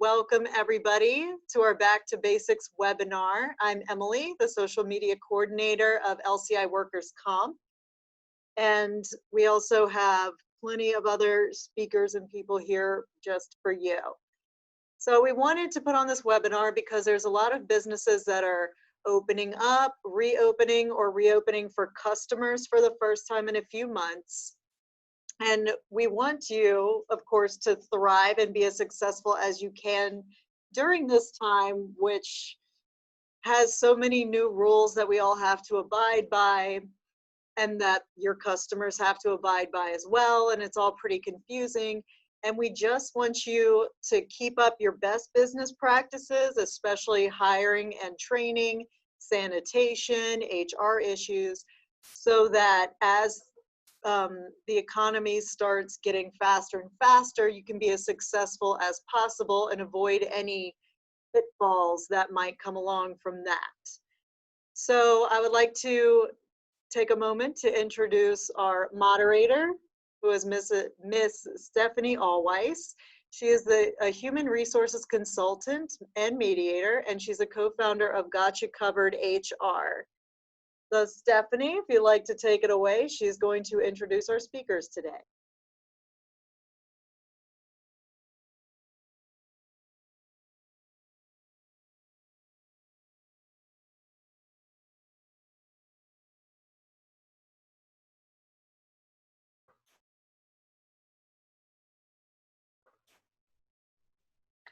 Welcome everybody to our Back to Basics webinar. I'm Emily, the social media coordinator of LCI Workers Comp. And we also have plenty of other speakers and people here just for you. So we wanted to put on this webinar because there's a lot of businesses that are opening up, reopening, or reopening for customers for the first time in a few months. And we want you, of course, to thrive and be as successful as you can during this time, which has so many new rules that we all have to abide by and that your customers have to abide by as well. And it's all pretty confusing. And we just want you to keep up your best business practices, especially hiring and training, sanitation, HR issues, so that as the economy starts getting faster and faster, you can be as successful as possible and avoid any pitfalls that might come along from that. So I would like to take a moment to introduce our moderator, who is Miss Stephanie Allweiss. She is a human resources consultant and mediator, and she's a co-founder of Gotcha Covered HR. So Stephanie, if you'd like to take it away, she's going to introduce our speakers today.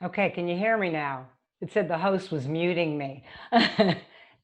Okay, can you hear me now? It said the host was muting me.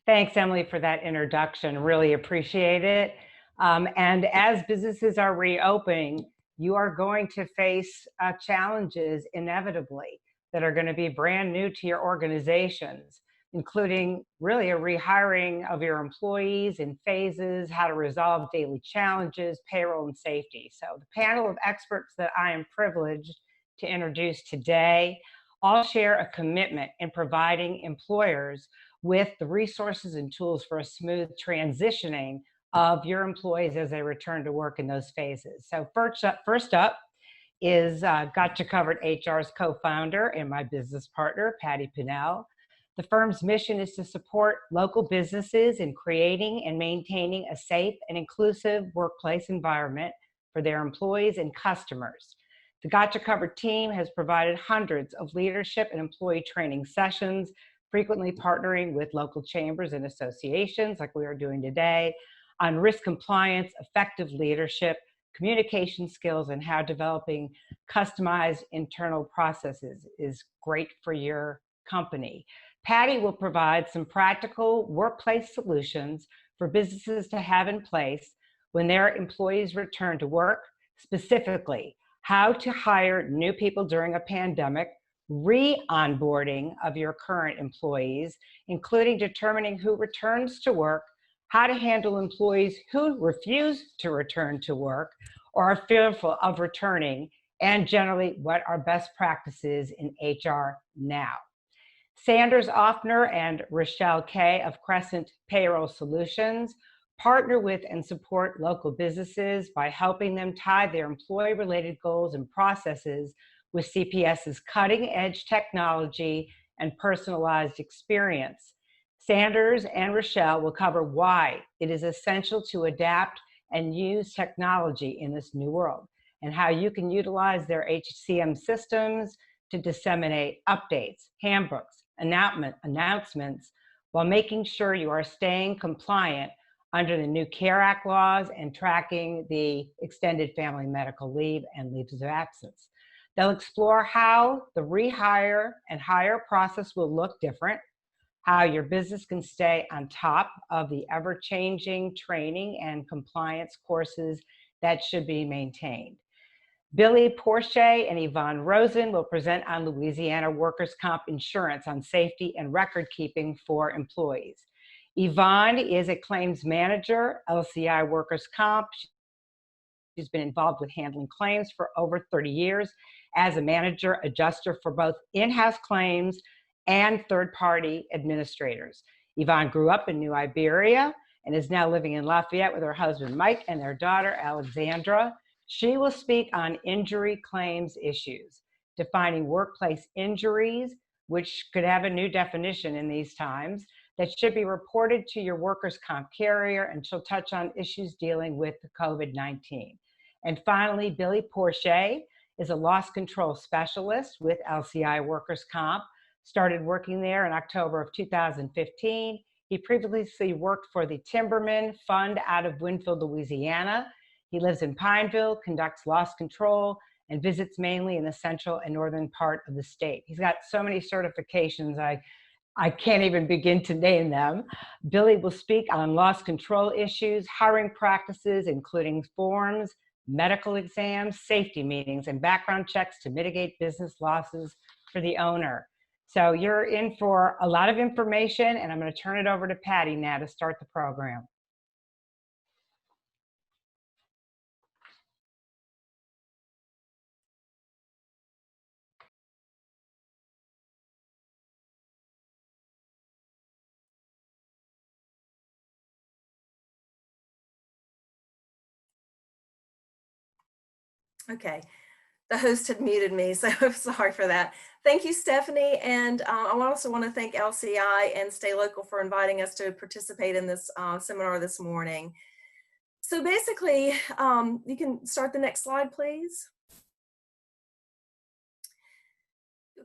Thanks, Emily, for that introduction. Really appreciate it. And as businesses are reopening, you are going to face challenges inevitably that are going to be brand new to your organizations, including really a rehiring of your employees in phases, how to resolve daily challenges, payroll, and safety. So the panel of experts that I am privileged to introduce today all share a commitment in providing employers with the resources and tools for a smooth transitioning of your employees as they return to work in those phases. So first up is Gotcha Covered HR's co-founder and my business partner, Patty Pinnell. The firm's mission is to support local businesses in creating and maintaining a safe and inclusive workplace environment for their employees and customers. The Gotcha Covered team has provided hundreds of leadership and employee training sessions, frequently partnering with local chambers and associations like we are doing today on risk compliance, effective leadership, communication skills, and how developing customized internal processes is great for your company. Patty will provide some practical workplace solutions for businesses to have in place when their employees return to work, specifically how to hire new people during a pandemic, re-onboarding of your current employees, including determining who returns to work, how to handle employees who refuse to return to work or are fearful of returning, and generally what are best practices in HR now. Sanders Offner and Rochelle Kay of Crescent Payroll Solutions partner with and support local businesses by helping them tie their employee-related goals and processes with CPS's cutting-edge technology and personalized experience. Sanders and Rochelle will cover why it is essential to adapt and use technology in this new world, and how you can utilize their HCM systems to disseminate updates, handbooks, announcements, while making sure you are staying compliant under the new CARE Act laws and tracking the extended family medical leave and leaves of absence. They'll explore how the rehire and hire process will look different, how your business can stay on top of the ever-changing training and compliance courses that should be maintained. Billy Porche and Yvonne Rosen will present on Louisiana Workers Comp insurance on safety and record keeping for employees. Yvonne is a claims manager, LCI Workers Comp. She's been involved with handling claims for over 30 years as a manager adjuster for both in-house claims and third-party administrators. Yvonne grew up in New Iberia and is now living in Lafayette with her husband Mike and their daughter Alexandra. She will speak on injury claims issues. defining workplace injuries, which could have a new definition in these times, that should be reported to your workers' comp carrier, and she'll touch on issues dealing with the COVID-19. And finally, Billy Porcher is a loss control specialist with LCI Workers Comp, started working there in October of 2015. He previously worked for the Timberman Fund out of Winfield, Louisiana. He lives in Pineville, conducts loss control, and visits mainly in the central and northern part of the state. He's got so many certifications, I can't even begin to name them. Billy will speak on loss control issues, hiring practices, including forms, medical exams, safety meetings, and background checks to mitigate business losses for the owner. So you're in for a lot of information, and I'm going to turn it over to Patty now to start the program. Okay, the host had muted me, so I'm sorry for that. Thank you, Stephanie. And I also want to thank LCI and StayLocal for inviting us to participate in this seminar this morning. So basically, you can start the next slide, please.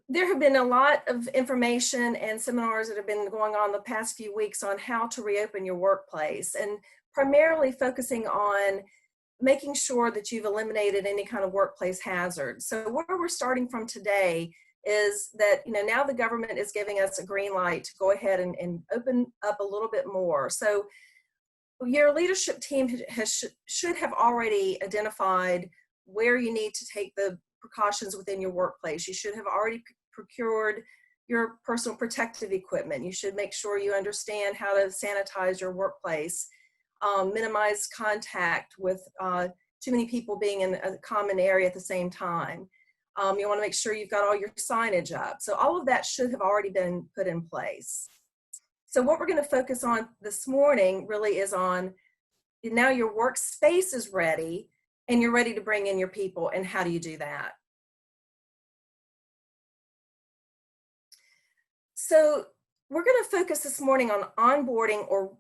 There have been a lot of information and seminars that have been going on the past few weeks on how to reopen your workplace, and primarily focusing on making sure that you've eliminated any kind of workplace hazard. So where we're starting from today is that, now the government is giving us a green light to go ahead and open up a little bit more. So your leadership team should have already identified where you need to take the precautions within your workplace. You should have already procured your personal protective equipment. You should make sure you understand how to sanitize your workplace. Minimize contact with too many people being in a common area at the same time. You want to make sure you've got all your signage up. So all of that should have already been put in place. So what we're going to focus on this morning really is on now your workspace is ready and you're ready to bring in your people, and how do you do that? So we're going to focus this morning on onboarding or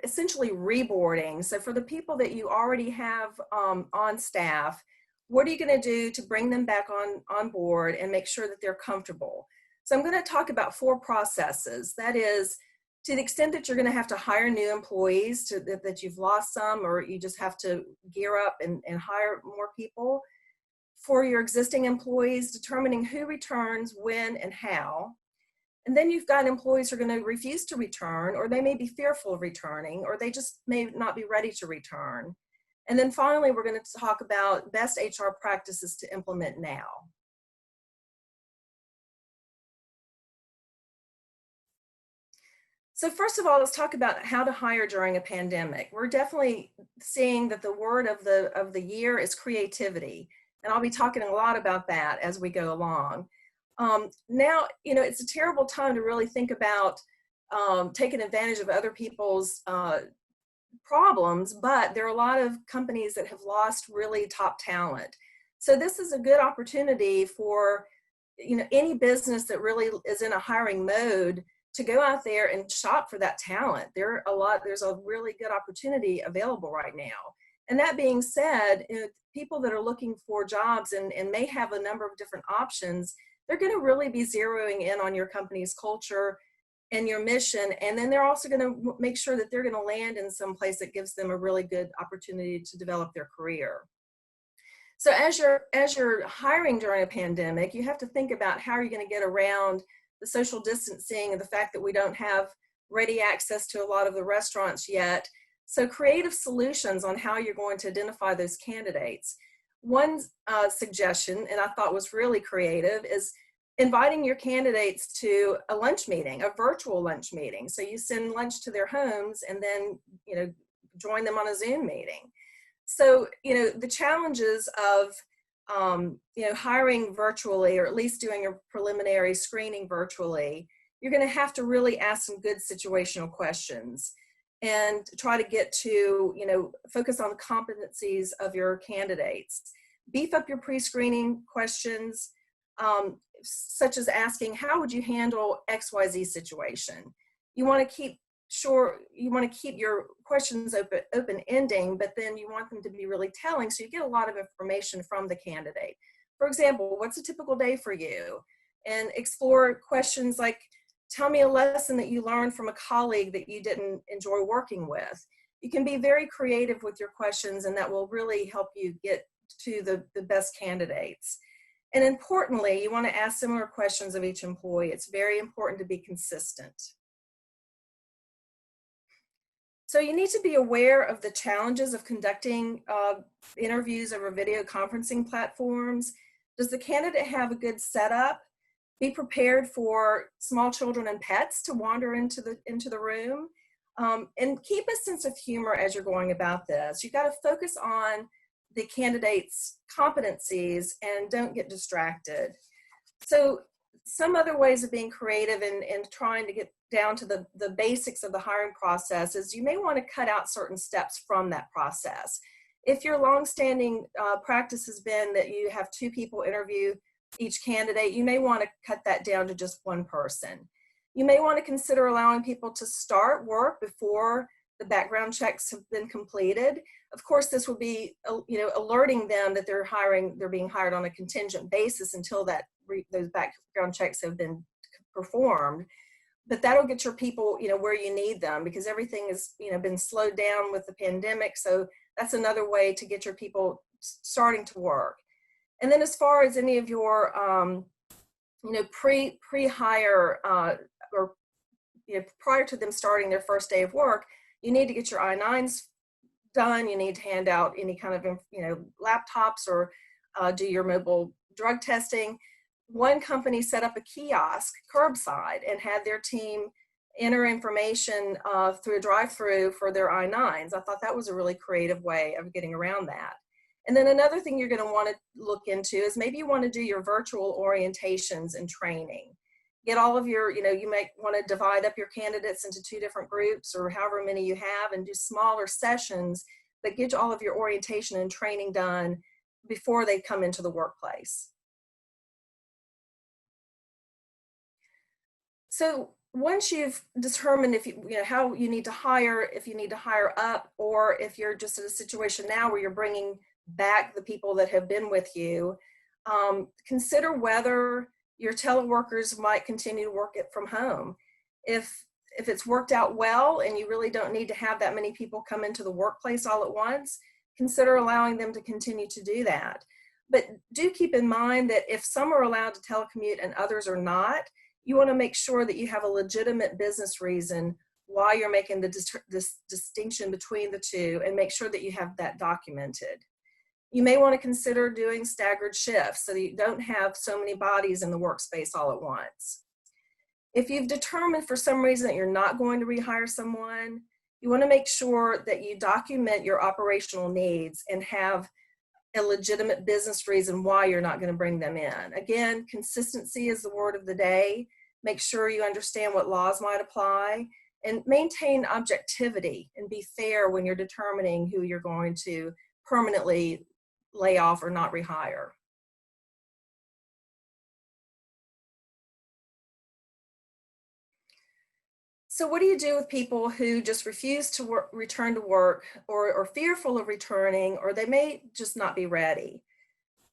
essentially reboarding. So for the people that you already have on staff, what are you going to do to bring them back on board and make sure that they're comfortable? So I'm going to talk about 4 processes. That is, to the extent that you're going to have to hire new employees, that you've lost some, or you just have to gear up and hire more people. For your existing employees, determining who returns, when, and how. And then you've got employees who are going to refuse to return, or they may be fearful of returning, or they just may not be ready to return. And then finally, we're going to talk about best HR practices to implement now. So first of all, let's talk about how to hire during a pandemic. We're definitely seeing that the word of the year is creativity. And I'll be talking a lot about that as we go along. Now, it's a terrible time to really think about taking advantage of other people's problems, but there are a lot of companies that have lost really top talent. So this is a good opportunity for, any business that really is in a hiring mode to go out there and shop for that talent. There's a really good opportunity available right now. And that being said, people that are looking for jobs and may have a number of different options, they're going to really be zeroing in on your company's culture and your mission. And then they're also going to make sure that they're going to land in some place that gives them a really good opportunity to develop their career. So as you're hiring during a pandemic, you have to think about how are you going to get around the social distancing and the fact that we don't have ready access to a lot of the restaurants yet. So creative solutions on how you're going to identify those candidates. One suggestion, and I thought was really creative, is inviting your candidates to a lunch meeting, a virtual lunch meeting. So you send lunch to their homes and then, join them on a Zoom meeting. So, the challenges of, hiring virtually, or at least doing a preliminary screening virtually, you're going to have to really ask some good situational questions and try to get to, focus on the competencies of your candidates. Beef up your pre-screening questions. such as asking, how would you handle XYZ situation? You want to keep your questions open-ending, but then you want them to be really telling, so you get a lot of information from the candidate. For example, what's a typical day for you? And explore questions like, tell me a lesson that you learned from a colleague that you didn't enjoy working with. You can be very creative with your questions, and that will really help you get to the best candidates. And importantly, you want to ask similar questions of each employee. It's very important to be consistent. So you need to be aware of the challenges of conducting interviews over video conferencing platforms. Does the candidate have a good setup? Be prepared for small children and pets to wander into the room. And keep a sense of humor as you're going about this. You've got to focus on the candidate's competencies and don't get distracted. So some other ways of being creative and trying to get down to the basics of the hiring process is you may want to cut out certain steps from that process. If your longstanding practice has been that you have 2 people interview each candidate, you may want to cut that down to just 1 person. You may want to consider allowing people to start work before the background checks have been completed. Of course, this will be, alerting them that they're being hired on a contingent basis until those background checks have been performed. But that'll get your people, where you need them, because everything has, been slowed down with the pandemic. So that's another way to get your people starting to work. And then as far as any of your, pre-hire or prior to them starting their first day of work, you need to get your I-9s done. You need to hand out any kind of, laptops or do your mobile drug testing. One company set up a kiosk curbside and had their team enter information through a drive-through for their I-9s. I thought that was a really creative way of getting around that. And then another thing you're going to want to look into is maybe you want to do your virtual orientations and training. Get all of your, you might want to divide up your candidates into 2 different groups or however many you have and do smaller sessions that get all of your orientation and training done before they come into the workplace. So once you've determined if how you need to hire, if you need to hire up, or if you're just in a situation now where you're bringing back the people that have been with you, consider whether your teleworkers might continue to work it from home. If it's worked out well and you really don't need to have that many people come into the workplace all at once, consider allowing them to continue to do that. But do keep in mind that if some are allowed to telecommute and others are not, you want to make sure that you have a legitimate business reason why you're making this distinction between the 2, and make sure that you have that documented. You may want to consider doing staggered shifts so that you don't have so many bodies in the workspace all at once. If you've determined for some reason that you're not going to rehire someone, you want to make sure that you document your operational needs and have a legitimate business reason why you're not going to bring them in. Again, consistency is the word of the day. Make sure you understand what laws might apply, and maintain objectivity and be fair when you're determining who you're going to permanently lay off or not rehire. So what do you do with people who just refuse to return to work, or are fearful of returning, or they may just not be ready?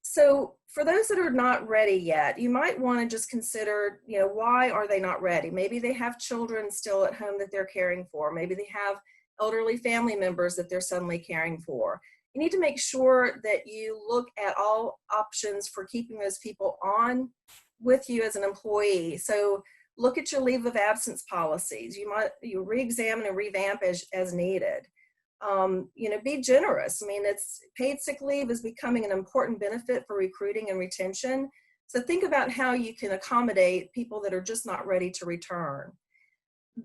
So for those that are not ready yet, you might want to just consider, why are they not ready? Maybe they have children still at home that they're caring for. Maybe they have elderly family members that they're suddenly caring for. You need to make sure that you look at all options for keeping those people on with you as an employee. So look at your leave of absence policies. You re-examine and revamp as needed. Be generous. I mean, paid sick leave is becoming an important benefit for recruiting and retention. So think about how you can accommodate people that are just not ready to return.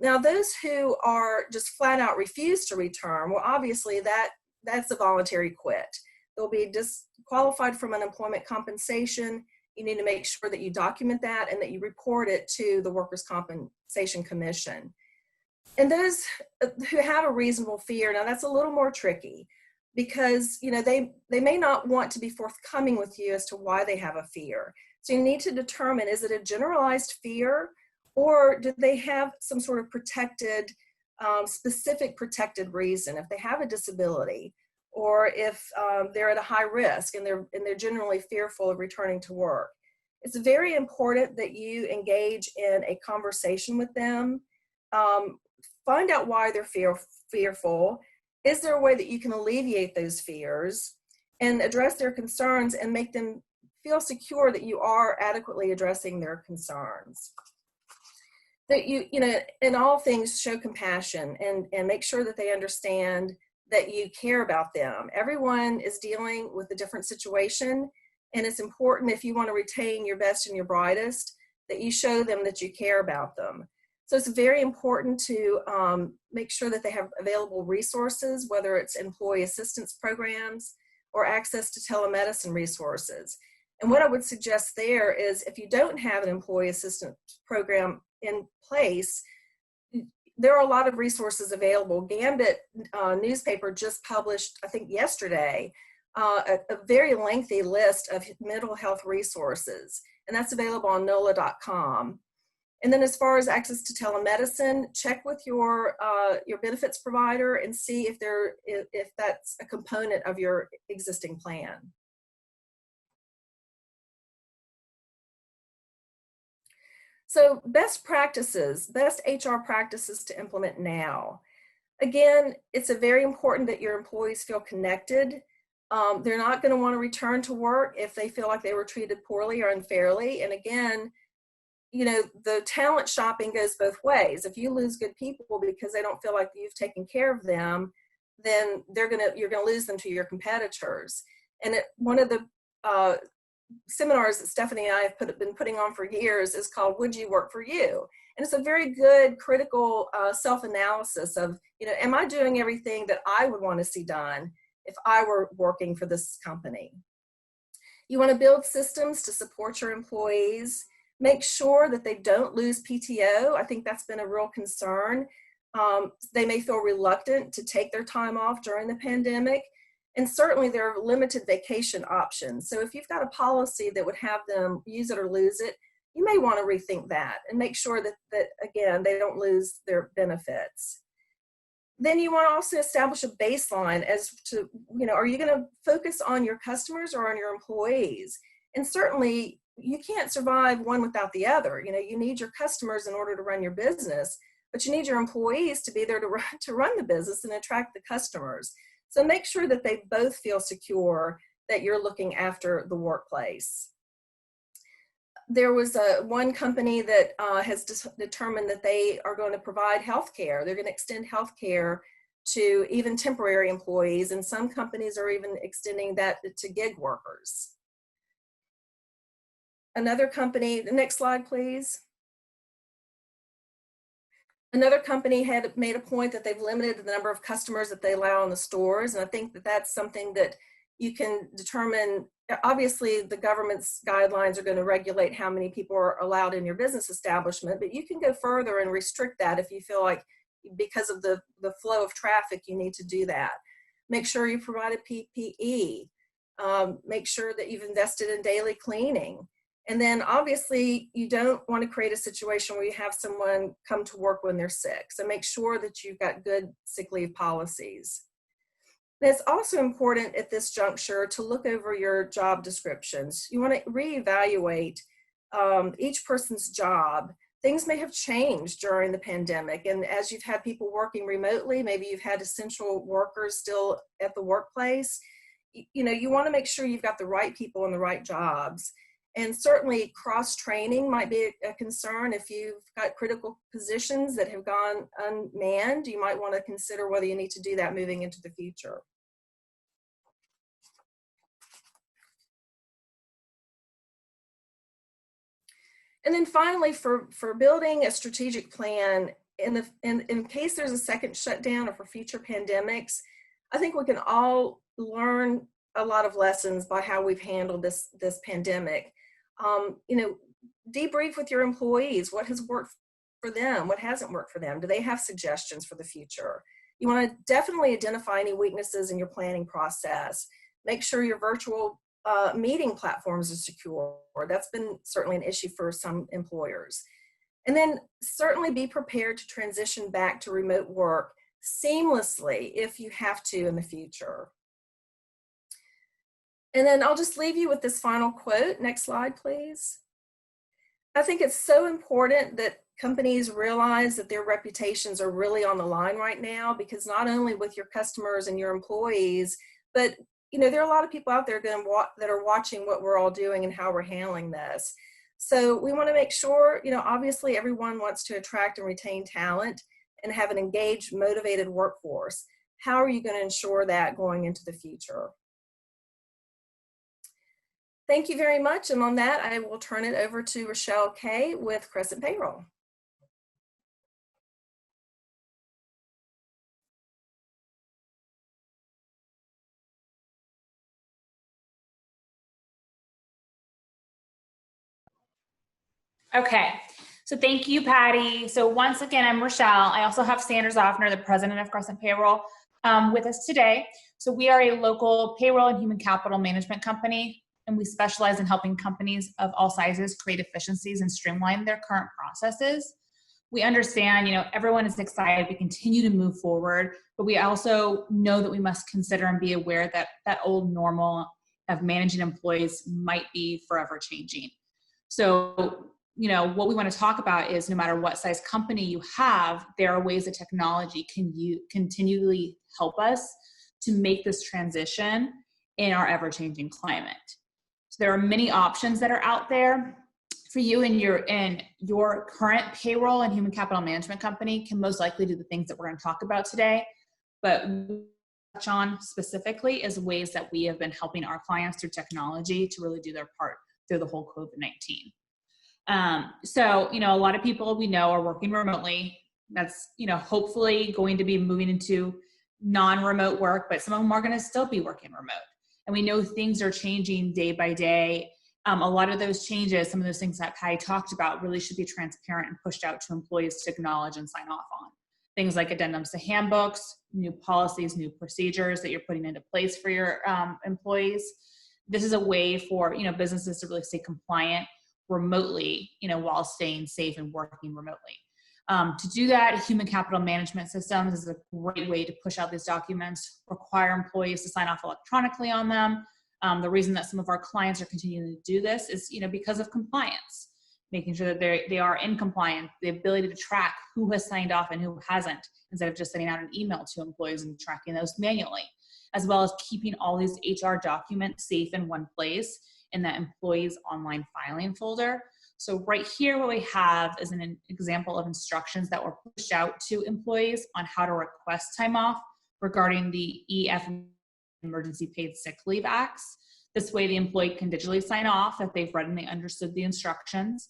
Now, those who are just flat out refuse to return, well, obviously that's a voluntary quit. They'll be disqualified from unemployment compensation. You need to make sure that you document that and that you report it to the Workers' Compensation Commission. And those who have a reasonable fear, now that's a little more tricky, because they may not want to be forthcoming with you as to why they have a fear. So you need to determine, is it a generalized fear, or do they have some sort of protected, specific protected reason? If they have a disability, or if they're at a high risk and they're generally fearful of returning to work. It's very important that you engage in a conversation with them. Find out why they're fearful. Is there a way that you can alleviate those fears and address their concerns and make them feel secure that you are adequately addressing their concerns? That you know, in all things, show compassion and make sure that they understand that you care about them. Everyone is dealing with a different situation, and it's important, if you want to retain your best and your brightest, that you show them that you care about them. So it's very important to make sure that they have available resources, whether it's employee assistance programs or access to telemedicine resources. And what I would suggest there is, if you don't have an employee assistance program in place, there are a lot of resources available. Gambit newspaper just published, I think yesterday, a very lengthy list of mental health resources, and that's available on NOLA.com. And then as far as access to telemedicine, check with your benefits provider and see if that's a component of your existing plan. So best practices, best HR practices to implement now. Again, it's very important that your employees feel connected. They're not going to want to return to work if they feel like they were treated poorly or unfairly. And again, you know, the talent shopping goes both ways. If you lose good people because they don't feel like you've taken care of them, then you're going to lose them to your competitors. And one of the seminars that Stephanie and I have been putting on for years is called Would You Work for You? And it's a very good critical self-analysis of, you know, am I doing everything that I would want to see done if I were working for this company? You want to build systems to support your employees. Make sure that they don't lose PTO. I think that's been a real concern. They may feel reluctant to take their time off during the pandemic. And certainly there are limited vacation options. So if you've got a policy that would have them use it or lose it, you may want to rethink that and make sure that again, they don't lose their benefits. Then you want to also establish a baseline as to, you know, are you going to focus on your customers or on your employees? And certainly you can't survive one without the other. You know, you need your customers in order to run your business, but you need your employees to be there to run the business and attract the customers. So make sure that they both feel secure that you're looking after the workplace. There was one company that has determined that they are going to provide health care. They're going to extend health care to even temporary employees, and some companies are even extending that to gig workers. Another company, the next slide, please. Another company had made a point that they've limited the number of customers that they allow in the stores. And I think that that's something that you can determine. Obviously, the government's guidelines are going to regulate how many people are allowed in your business establishment, but you can go further and restrict that if you feel like because of the flow of traffic, you need to do that. Make sure you provide a PPE. Make sure that you've invested in daily cleaning. And then obviously you don't want to create a situation where you have someone come to work when they're sick. So make sure that you've got good sick leave policies. And it's also important at this juncture to look over your job descriptions. You want to reevaluate each person's job. Things may have changed during the pandemic. And as you've had people working remotely, maybe you've had essential workers still at the workplace. You know, you want to make sure you've got the right people in the right jobs. And certainly cross-training might be a concern. If you've got critical positions that have gone unmanned, you might want to consider whether you need to do that moving into the future. And then finally, for building a strategic plan, in case there's a second shutdown or for future pandemics, I think we can all learn a lot of lessons by how we've handled this pandemic. You know, debrief with your employees. What has worked for them? What hasn't worked for them? Do they have suggestions for the future? You want to definitely identify any weaknesses in your planning process. Make sure your virtual meeting platforms are secure. That's been certainly an issue for some employers. And then certainly be prepared to transition back to remote work seamlessly if you have to in the future. And then I'll just leave you with this final quote. Next slide, please. I think it's so important that companies realize that their reputations are really on the line right now, because not only with your customers and your employees, but there are a lot of people out there that are watching what we're all doing and how we're handling this. So we want to make sure, obviously everyone wants to attract and retain talent and have an engaged, motivated workforce. How are you going to ensure that going into the future? Thank you very much. And on that, I will turn it over to Rochelle Kay with Crescent Payroll. Okay, so thank you, Patty. So once again, I'm Rochelle. I also have Sanders Offner, the president of Crescent Payroll, with us today. So we are a local payroll and human capital management company, and we specialize in helping companies of all sizes create efficiencies and streamline their current processes. We understand, everyone is excited to continue to move forward, but we also know that we must consider and be aware that that old normal of managing employees might be forever changing. So, what we want to talk about is no matter what size company you have, there are ways that technology can continually help us to make this transition in our ever-changing climate. So there are many options that are out there for you, and your current payroll and human capital management company can most likely do the things that we're going to talk about today. But touch on specifically is ways that we have been helping our clients through technology to really do their part through the whole COVID-19. So, a lot of people we know are working remotely. That's, hopefully going to be moving into non-remote work, but some of them are going to still be working remote. And we know things are changing day by day. A lot of those changes, some of those things that Patty talked about, really should be transparent and pushed out to employees to acknowledge and sign off on. Things like addendums to handbooks, new policies, new procedures that you're putting into place for your employees. This is a way for businesses to really stay compliant remotely, while staying safe and working remotely. To do that, human capital management systems is a great way to push out these documents, require employees to sign off electronically on them. The reason that some of our clients are continuing to do this is, because of compliance, making sure that they are in compliance, the ability to track who has signed off and who hasn't, instead of just sending out an email to employees and tracking those manually, as well as keeping all these HR documents safe in one place in that employee's online filing folder. So right here, what we have is an example of instructions that were pushed out to employees on how to request time off regarding the EF Emergency Paid Sick Leave Acts. This way, the employee can digitally sign off if they've read and they understood the instructions.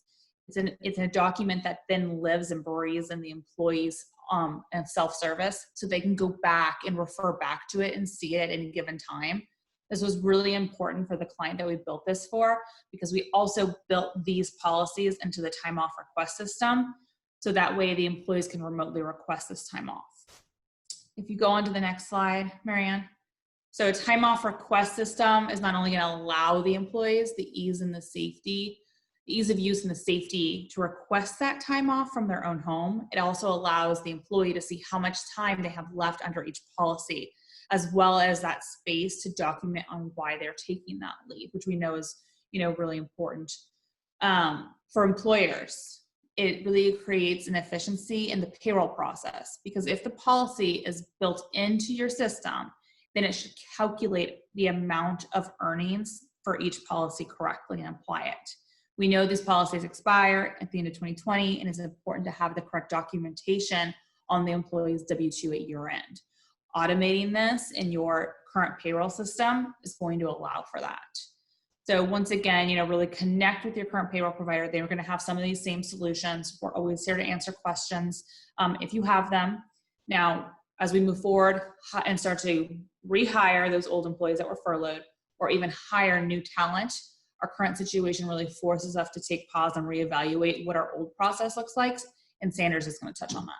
It's a document that then lives and breathes in the employee's self-service, so they can go back and refer back to it and see it at any given time. This was really important for the client that we built this for, because we also built these policies into the time off request system. So that way the employees can remotely request this time off. If you go on to the next slide, Marianne. So a time off request system is not only going to allow the employees the ease of use and the safety to request that time off from their own home. It also allows the employee to see how much time they have left under each policy, as well as that space to document on why they're taking that leave, which we know is, really important. For employers, it really creates an efficiency in the payroll process, because if the policy is built into your system, then it should calculate the amount of earnings for each policy correctly and apply it. We know these policies expire at the end of 2020, and it's important to have the correct documentation on the employee's W-2 at year end. Automating this in your current payroll system is going to allow for that. So once again, really connect with your current payroll provider. They're going to have some of these same solutions. We're always here to answer questions if you have them. Now, as we move forward and start to rehire those old employees that were furloughed, or even hire new talent, our current situation really forces us to take pause and reevaluate what our old process looks like. And Sanders is going to touch on that.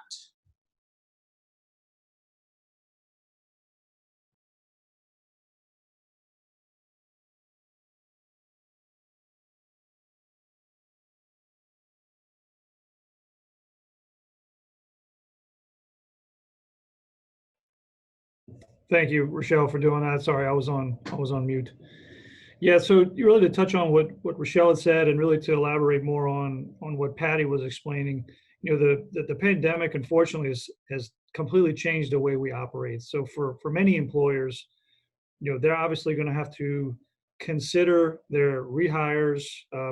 Thank you, Rochelle, for doing that. Sorry, I was on mute. Yeah, so really to touch on what Rochelle had said, and really to elaborate more on what Patty was explaining, the pandemic unfortunately has completely changed the way we operate. So for many employers, they're obviously going to have to consider their rehires,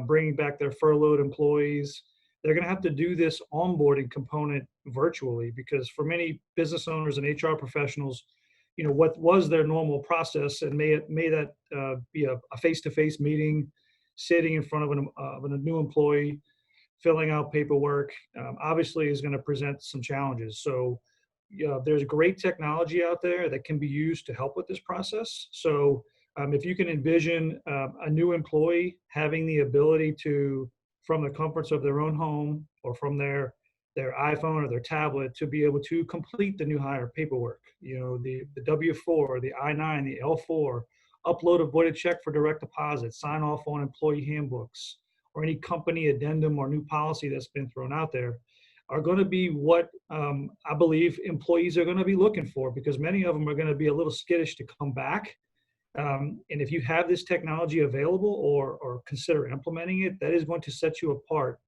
bringing back their furloughed employees. They're going to have to do this onboarding component virtually, because for many business owners and HR professionals, what was their normal process, and may that be a face-to-face meeting, sitting in front of a new employee, filling out paperwork, obviously is going to present some challenges. So there's great technology out there that can be used to help with this process. So if you can envision a new employee having the ability to, from the comforts of their own home or from their iPhone or their tablet, to be able to complete the new hire paperwork, the W-4, the I-9, the L-4, upload a voided check for direct deposit, sign off on employee handbooks, or any company addendum or new policy that's been thrown out there, are going to be what I believe employees are going to be looking for, because many of them are going to be a little skittish to come back. And if you have this technology available or consider implementing it, that is going to set you apart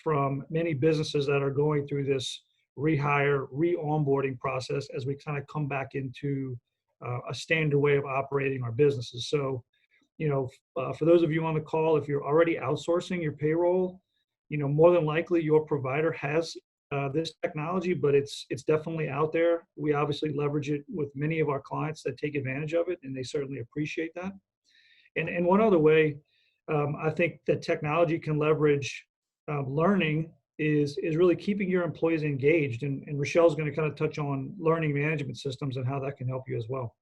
from many businesses that are going through this rehire, re-onboarding process as we kind of come back into a standard way of operating our businesses. So, for those of you on the call, if you're already outsourcing your payroll, more than likely your provider has this technology, but it's definitely out there. We obviously leverage it with many of our clients that take advantage of it, and they certainly appreciate that. And one other way I think that technology can leverage learning is really keeping your employees engaged. And Rochelle's going to kind of touch on learning management systems and how that can help you as well.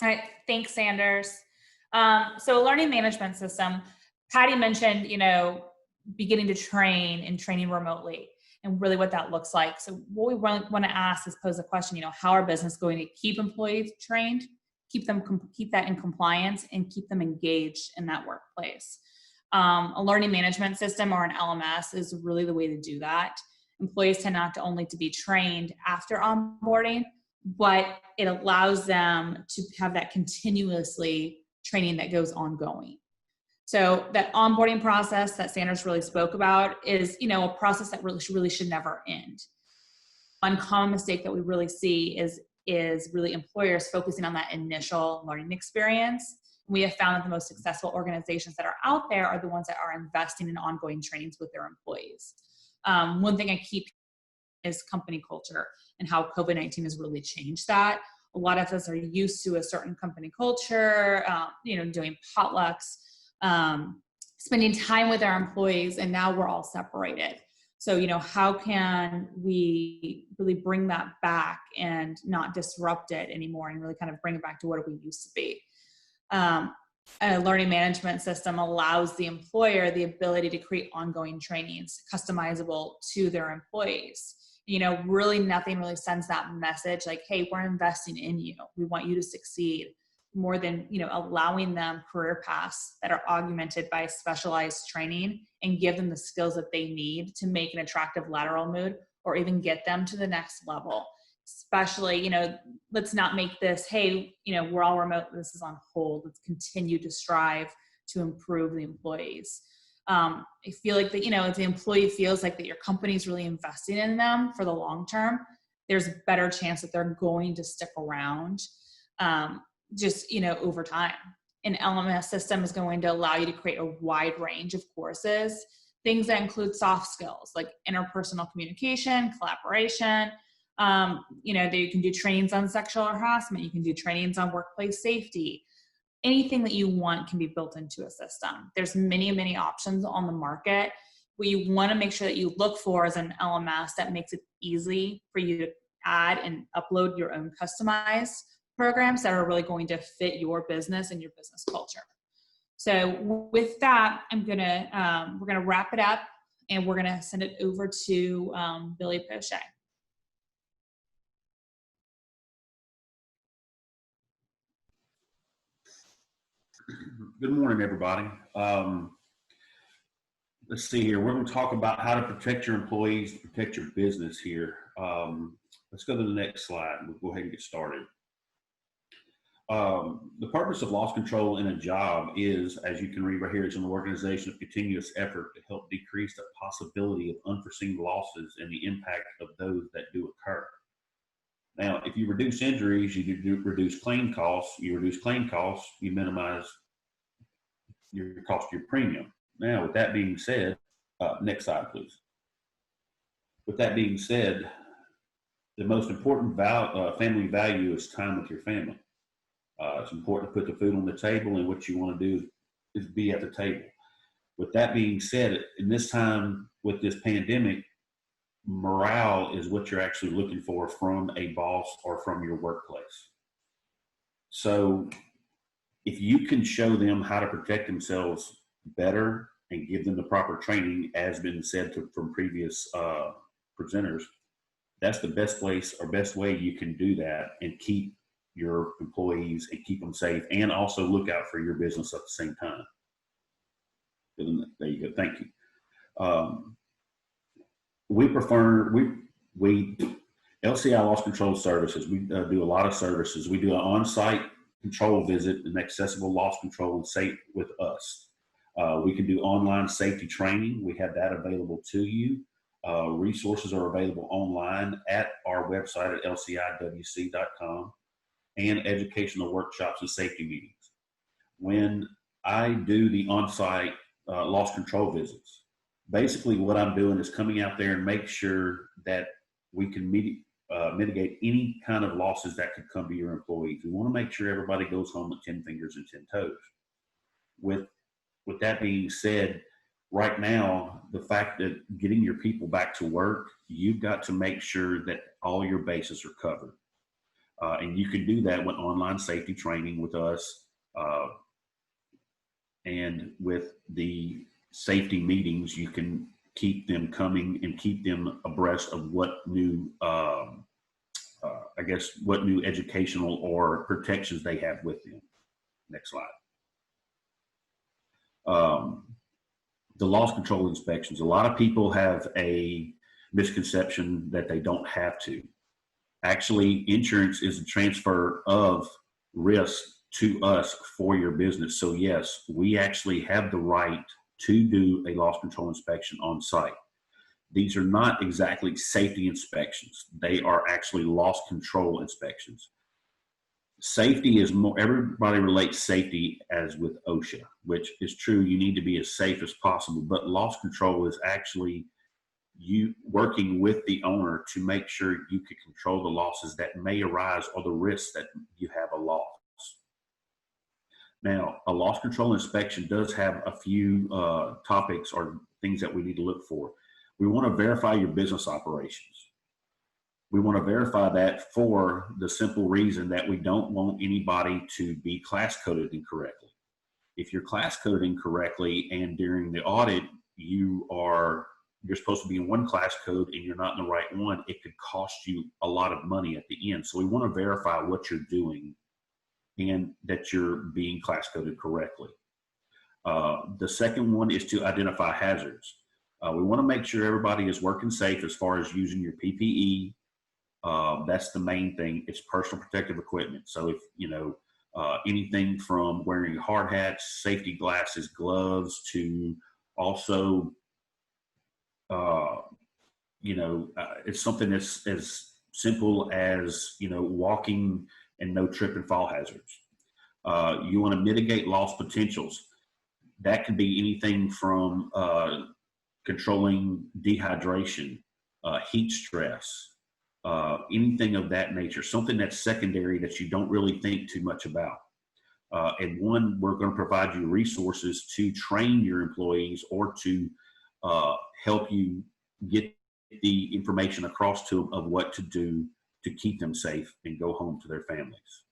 All right, thanks, Sanders. So learning management system, Patty mentioned, beginning to train and training remotely, and really what that looks like. So what we want to ask is pose the question, how are business going to keep employees trained, keep that in compliance, and keep them engaged in that workplace? A learning management system or an LMS is really the way to do that. Employees tend not to only to be trained after onboarding, but it allows them to have that continuously training that goes ongoing. So that onboarding process that Sanders really spoke about is, a process that really should never end. One common mistake that we really see is really employers focusing on that initial learning experience. We have found that the most successful organizations that are out there are the ones that are investing in ongoing trainings with their employees. One thing I keep is company culture and how COVID-19 has really changed that. A lot of us are used to a certain company culture, doing potlucks, spending time with our employees, and now we're all separated. So, how can we really bring that back and not disrupt it anymore, and really kind of bring it back to what we used to be? A learning management system allows the employer the ability to create ongoing trainings customizable to their employees. Really nothing really sends that message like, hey, we're investing in you. We want you to succeed, more than, allowing them career paths that are augmented by specialized training and give them the skills that they need to make an attractive lateral move or even get them to the next level. Especially, let's not make this, hey, we're all remote, this is on hold. Let's continue to strive to improve the employees. I feel like that, if the employee feels like that your company is really investing in them for the long term, there's a better chance that they're going to stick around over time. An LMS system is going to allow you to create a wide range of courses, things that include soft skills like interpersonal communication, collaboration. That you can do trainings on sexual harassment, you can do trainings on workplace safety. Anything that you want can be built into a system. There's many, many options on the market. What you want to make sure that you look for is an LMS that makes it easy for you to add and upload your own customized programs that are really going to fit your business and your business culture. So with that, we're gonna wrap it up, and we're gonna send it over to Billy Pochet. Good morning, everybody. Let's see here. We're going to talk about how to protect your employees, protect your business here. Let's go to the next slide. We'll go ahead and get started. The purpose of loss control in a job is, as you can read right here, it's an organization of continuous effort to help decrease the possibility of unforeseen losses and the impact of those that do occur. Now, if you reduce injuries, you reduce claim costs. You reduce claim costs, you minimize your cost of your premium. Now, with that being said, next slide, please. With that being said, the most important family value is time with your family. It's important to put the food on the table, and what you want to do is be at the table. With that being said, in this time with this pandemic, morale is what you're actually looking for from a boss or from your workplace. So if you can show them how to protect themselves better and give them the proper training, as been said from previous presenters, that's the best place or best way you can do that and keep your employees and keep them safe, and also look out for your business at the same time. There you go. Thank you. We LCI Loss Control Services, we do a lot of services. We do an on-site control visit and accessible loss control and safe with us. We can do online safety training. We have that available to you. Resources are available online at our website at lciwc.com, and educational workshops and safety meetings. When I do the on-site loss control visits, basically what I'm doing is coming out there and make sure that we can mitigate any kind of losses that could come to your employees. We want to make sure everybody goes home with 10 fingers and 10 toes. With that being said, right now, the fact that getting your people back to work, you've got to make sure that all your bases are covered. And you can do that with online safety training with us, and with the safety meetings. You can keep them coming and keep them abreast of what new, what new educational or protections they have with them. Next slide. The loss control inspections. A lot of people have a misconception that they don't have to. Actually, insurance is a transfer of risk to us for your business. So yes, we actually have the right to do a loss control inspection on site. These are not exactly safety inspections. They are actually loss control inspections. Safety is more, everybody relates safety as with OSHA, which is true. You need to be as safe as possible, but loss control is actually you working with the owner to make sure you can control the losses that may arise or the risks that you have a loss. Now, a loss control inspection does have a few topics or things that we need to look for. We want to verify your business operations. We want to verify that for the simple reason that we don't want anybody to be class coded incorrectly. If you're class coded incorrectly and during the audit you're supposed to be in one class code and you're not in the right one, it could cost you a lot of money at the end. So we want to verify what you're doing and that you're being class coded correctly. The second one is to identify hazards. We want to make sure everybody is working safe as far as using your PPE. That's the main thing. It's personal protective equipment. So if, anything from wearing hard hats, safety glasses, gloves, to also, it's something that's as simple as, walking and no trip and fall hazards. You want to mitigate loss potentials. That could be anything from controlling dehydration, heat stress, anything of that nature, something that's secondary that you don't really think too much about. And we're going to provide you resources to train your employees or to help you get the information across to them of what to do to keep them safe and go home to their families.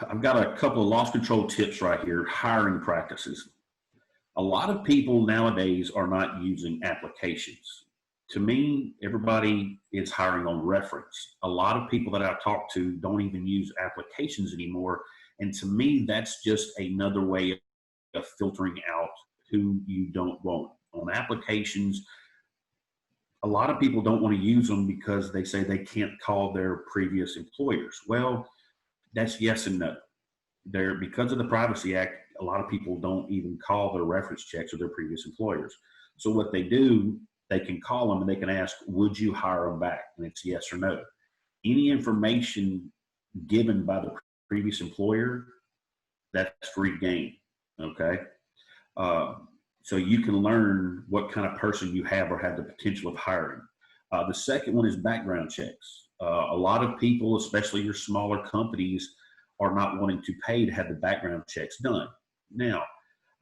I've got a couple of loss control tips right here. Hiring practices. A lot of people nowadays are not using applications. To me, everybody is hiring on reference. A lot of people that I talk to don't even use applications anymore. And to me, that's just another way of filtering out who you don't want. On applications, a lot of people don't want to use them because they say they can't call their previous employers. Well, that's yes and no. Because of the Privacy Act, a lot of people don't even call their reference checks of their previous employers. So what they do, they can call them and they can ask, would you hire them back? And it's yes or no. Any information given by the previous employer, that's free game, okay? So you can learn what kind of person you have or have the potential of hiring. The second one is background checks. A lot of people, especially your smaller companies, are not wanting to pay to have the background checks done. Now,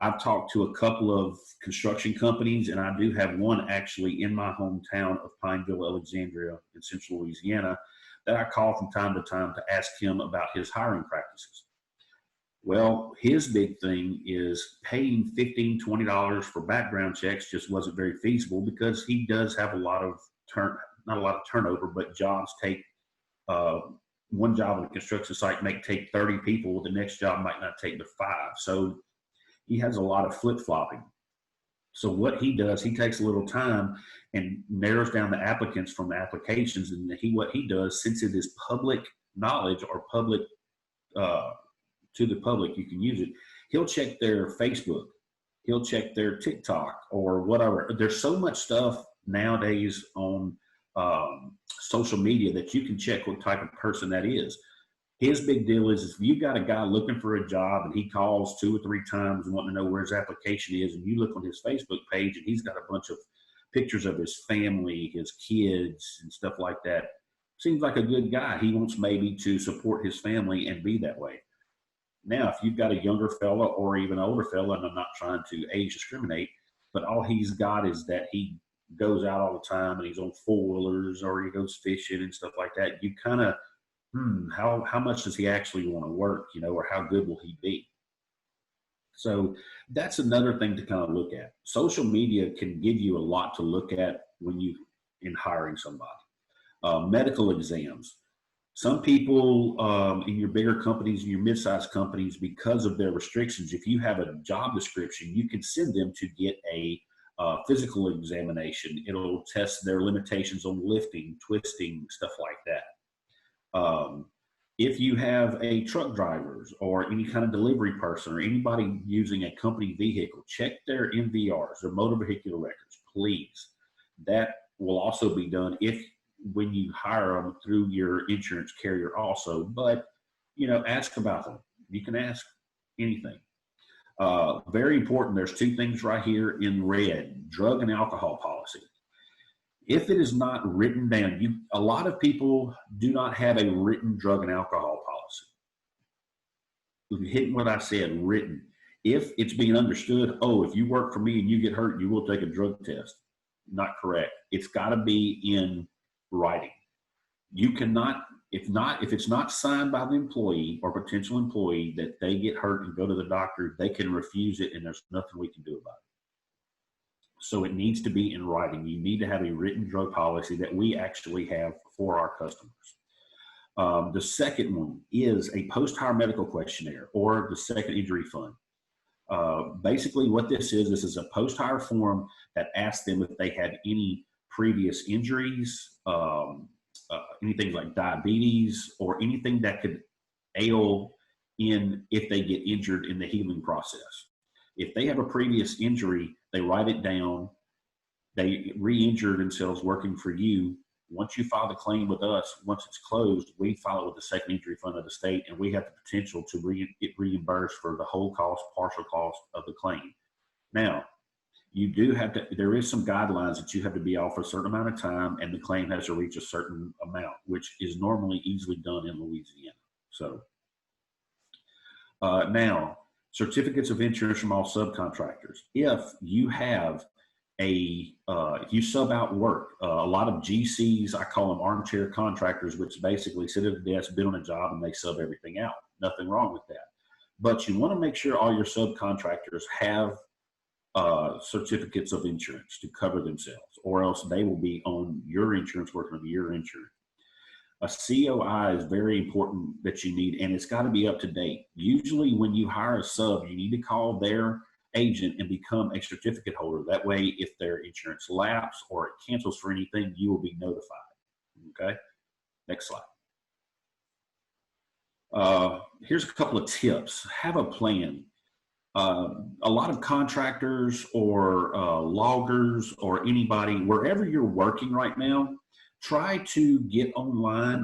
I've talked to a couple of construction companies, and I do have one actually in my hometown of Pineville, Alexandria in central Louisiana that I call from time to time to ask him about his hiring practices. Well, his big thing is paying $15, $20 for background checks just wasn't very feasible because he does have a lot of not a lot of turnover, but jobs take, one job on a construction site may take 30 people, the next job might not take but 5. So he has a lot of flip-flopping. So what he does, he takes a little time and narrows down the applicants from the applications, and what he does, since it is public knowledge or public, to the public, you can use it. He'll check their Facebook, he'll check their TikTok or whatever. There's so much stuff nowadays on social media that you can check what type of person that is. His big deal is if you got a guy looking for a job and he calls 2 or 3 times and wanting to know where his application is, and you look on his Facebook page and he's got a bunch of pictures of his family, his kids and stuff like that, seems like a good guy. He wants maybe to support his family and be that way. Now, if you've got a younger fella or even older fella, and I'm not trying to age discriminate, but all he's got is that he goes out all the time and he's on 4-wheelers or he goes fishing and stuff like that, you kind of, how much does he actually want to work, or how good will he be? So that's another thing to kind of look at. Social media can give you a lot to look at when in hiring somebody. Medical exams. Some people in your bigger companies and your mid-sized companies, because of their restrictions, if you have a job description, you can send them to get a physical examination. It'll test their limitations on lifting, twisting, stuff like that. If you have a truck drivers or any kind of delivery person or anybody using a company vehicle, check their MVRs, their motor vehicular records, please. That will also be done when you hire them through your insurance carrier also, but ask about them. You can ask anything. Very important, there's 2 things right here in red: drug and alcohol policy. If it is not written down, a lot of people do not have a written drug and alcohol policy. Hitting what I said, written. If it's being understood, if you work for me and you get hurt, you will take a drug test. Not correct. It's got to be in writing. You cannot, if it's not signed by the employee or potential employee that they get hurt and go to the doctor, they can refuse it and there's nothing we can do about it. So it needs to be in writing. You need to have a written drug policy that we actually have for our customers. The second one is a post-hire medical questionnaire or the second injury fund. Basically what this is a post-hire form that asks them if they had any previous injuries, anything like diabetes or anything that could ail if they get injured in the healing process. If they have a previous injury, they write it down. They re-injure themselves working for you. Once you file the claim with us, once it's closed, we file it with the second injury fund of the state, and we have the potential to get reimbursed for the whole cost, partial cost of the claim. Now, you do have to, there is some guidelines that you have to be off for a certain amount of time, and the claim has to reach a certain amount, which is normally easily done in Louisiana. So now, certificates of insurance from all subcontractors. If you have if you sub out work, a lot of GCs, I call them armchair contractors, which basically sit at a desk, been on a job, and they sub everything out. Nothing wrong with that. But you want to make sure all your subcontractors have certificates of insurance to cover themselves, or else they will be on your insurance, working with your insurance. A COI is very important that you need, and it's got to be up to date. Usually when you hire a sub, you need to call their agent and become a certificate holder. That way, if their insurance lapses or it cancels for anything, you will be notified. Okay, next slide. Here's a couple of tips. Have a plan. A lot of contractors or loggers or anybody, wherever you're working right now, try to get online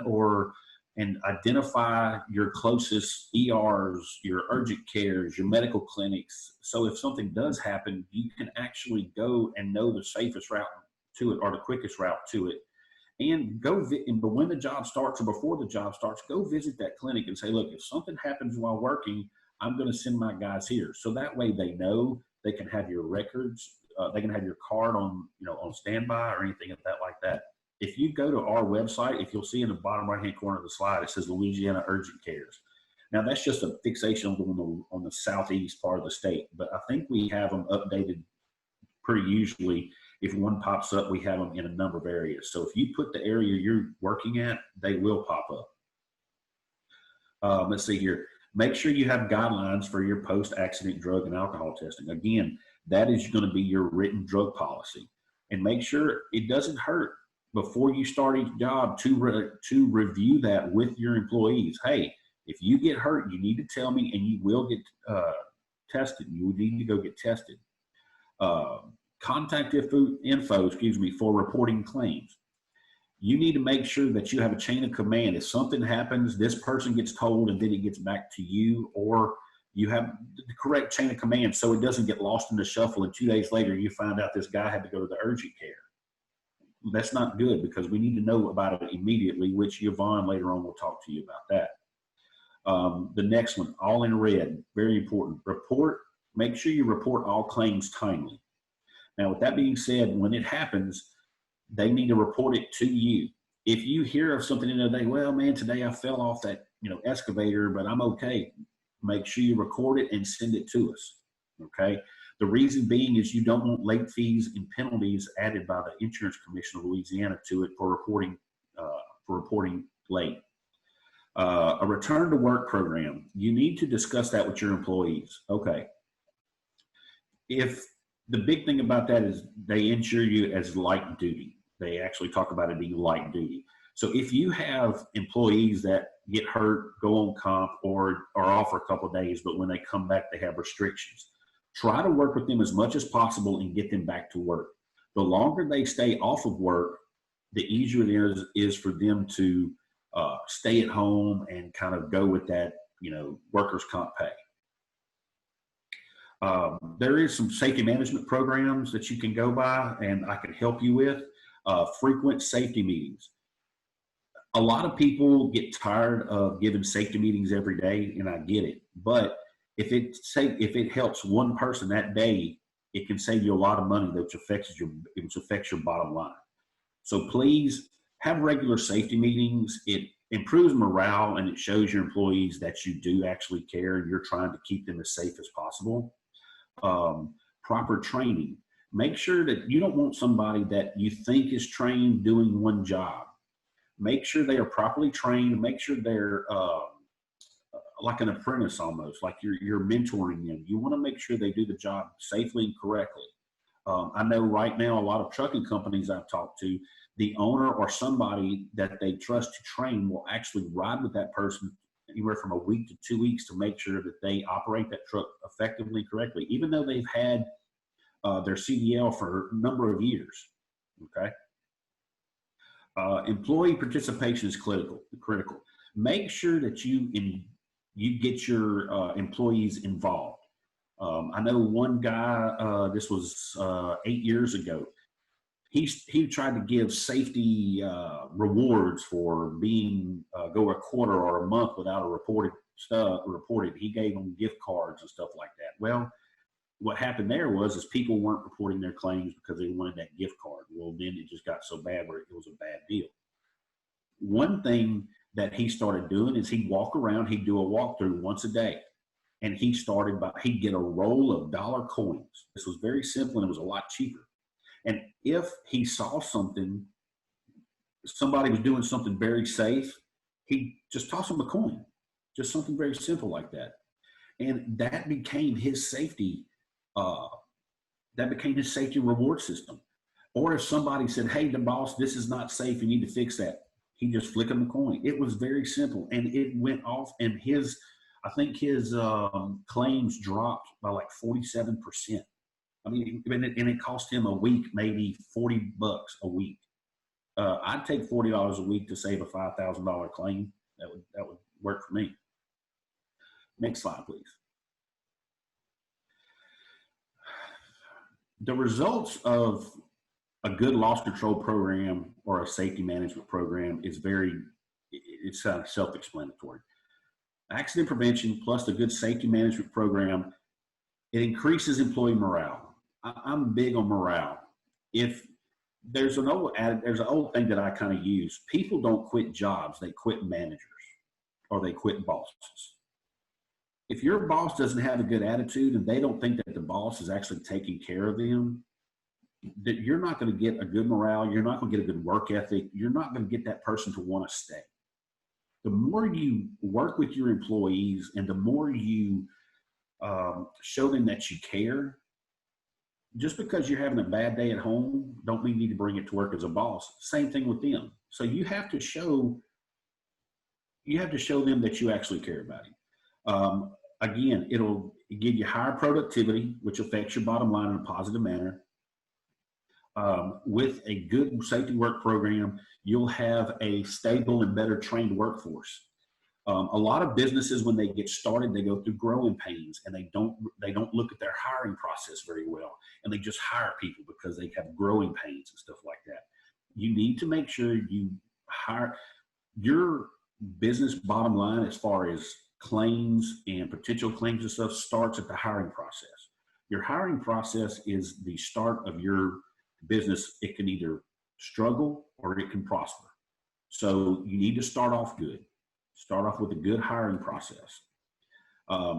and identify your closest ERs, your urgent cares, your medical clinics. So if something does happen, you can actually go and know the safest route to it or the quickest route to it. And but when the job starts or before the job starts, go visit that clinic and say, look, if something happens while working, I'm going to send my guys here. So that way they know they can have your records. They can have your card on standby or anything like that. If you go to our website, if you'll see in the bottom right-hand corner of the slide, it says Louisiana Urgent Cares. Now that's just a fixation on the southeast part of the state, but I think we have them updated pretty usually. If one pops up, we have them in a number of areas. So if you put the area you're working at, they will pop up. Let's see here. Make sure you have guidelines for your post-accident drug and alcohol testing. Again, that is going to be your written drug policy. And make sure it doesn't hurt before you start each job to review that with your employees. Hey, if you get hurt, you need to tell me and you will get tested. You need to go get tested. Contact info, for reporting claims. You need to make sure that you have a chain of command. If something happens, this person gets told and then it gets back to you, or you have the correct chain of command so it doesn't get lost in the shuffle and 2 days later you find out this guy had to go to the urgent care. That's not good because we need to know about it immediately, which Yvonne later on will talk to you about that. The next one, all in red, very important. Make sure you report all claims timely. Now, with that being said, when it happens, they need to report it to you. If you hear of something in the day, well, man, today I fell off that excavator, but I'm okay. Make sure you record it and send it to us. Okay. The reason being is you don't want late fees and penalties added by the Insurance Commission of Louisiana to it for reporting late. A return to work program. You need to discuss that with your employees. Okay. If the big thing about that is they insure you as light duty. They actually talk about it being light duty. So if you have employees that get hurt, go on comp, or are off for a couple of days, but when they come back, they have restrictions, try to work with them as much as possible and get them back to work. The longer they stay off of work, the easier it is for them to stay at home and kind of go with that, workers' comp pay. There is some safety management programs that you can go by and I can help you with. Frequent safety meetings. A lot of people get tired of giving safety meetings every day, and I get it. But if it helps one person that day, it can save you a lot of money, which affects your bottom line. So please have regular safety meetings. It improves morale and it shows your employees that you do actually care and you're trying to keep them as safe as possible. Proper training. Make sure that you don't want somebody that you think is trained doing one job. Make sure they are properly trained. Make sure they're like an apprentice almost, like you're mentoring them. You want to make sure they do the job safely and correctly. I know right now a lot of trucking companies I've talked to, the owner or somebody that they trust to train will actually ride with that person anywhere from a week to 2 weeks to make sure that they operate that truck effectively, correctly, even though they've had their CDL for a number of years. Okay. Employee participation is critical. Make sure that you get your employees involved. I know one guy, this was 8 years ago, he tried to give safety rewards for being go a quarter or a month without a reported. He gave them gift cards and stuff like that. Well, what happened there is people weren't reporting their claims because they wanted that gift card. Well, then it just got so bad where it was a bad deal. One thing that he started doing is he'd walk around, he'd do a walkthrough once a day. And he started by, he'd get a roll of dollar coins. This was very simple and it was a lot cheaper. And if he saw something, somebody was doing something very safe, he'd just toss them a coin, just something very simple like that. And that became his safety, reward system. Or if somebody said, hey, the boss, this is not safe, you need to fix that, he just flick them a coin. It was very simple, and it went off, and I think his claims dropped by like 47%. I mean, and it cost him a week, maybe $40 a week. I'd take $40 a week to save a $5,000 claim. That would work for me. Next slide, please. The results of a good loss control program or a safety management program it's self-explanatory. Accident prevention plus a good safety management program, it increases employee morale. I'm big on morale. If there's an old thing that I kind of use, people don't quit jobs, they quit managers or they quit bosses. If your boss doesn't have a good attitude and they don't think that the boss is actually taking care of them, that you're not going to get a good morale, you're not going to get a good work ethic, you're not going to get that person to want to stay. The more you work with your employees and the more you show them that you care, just because you're having a bad day at home, don't mean you need to bring it to work as a boss. Same thing with them. So you have to show them that you actually care about it. Again, it'll give you higher productivity, which affects your bottom line in a positive manner. With a good safety work program, you'll have a stable and better trained workforce. A lot of businesses, when they get started, they go through growing pains, and they don't look at their hiring process very well, and they just hire people because they have growing pains and stuff like that. You need to make sure you hire your business bottom line as far as claims and potential claims and stuff starts at the hiring process. Your hiring process is the start of your business. It can either struggle or it can prosper. So you need to start off good. Start off with a good hiring process.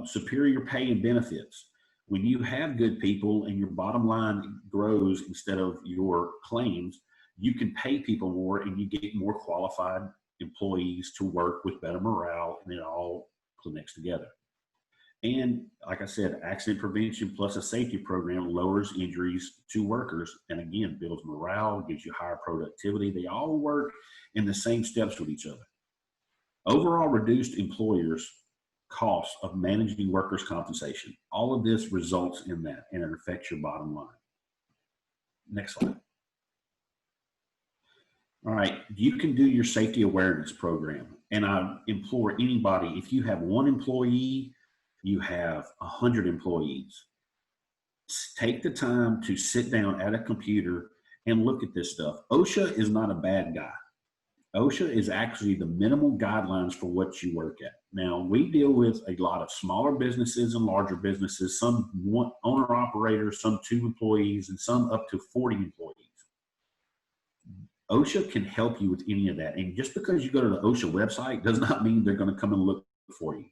Superior pay and benefits. When you have good people and your bottom line grows instead of your claims, you can pay people more and you get more qualified employees to work with better morale, and it all connects together. And like I said, accident prevention plus a safety program lowers injuries to workers, and again, builds morale, gives you higher productivity. They all work in the same steps with each other. Overall reduced employers' costs of managing workers' compensation. All of this results in that, and it affects your bottom line. Next slide. All right, you can do your safety awareness program, and I implore anybody, if you have one employee, you have 100 employees, take the time to sit down at a computer and look at this stuff. OSHA is not a bad guy. OSHA is actually the minimal guidelines for what you work at. Now, we deal with a lot of smaller businesses and larger businesses, some one owner-operators, some 2 employees, and some up to 40 employees. OSHA can help you with any of that. And just because you go to the OSHA website does not mean they're going to come and look for you.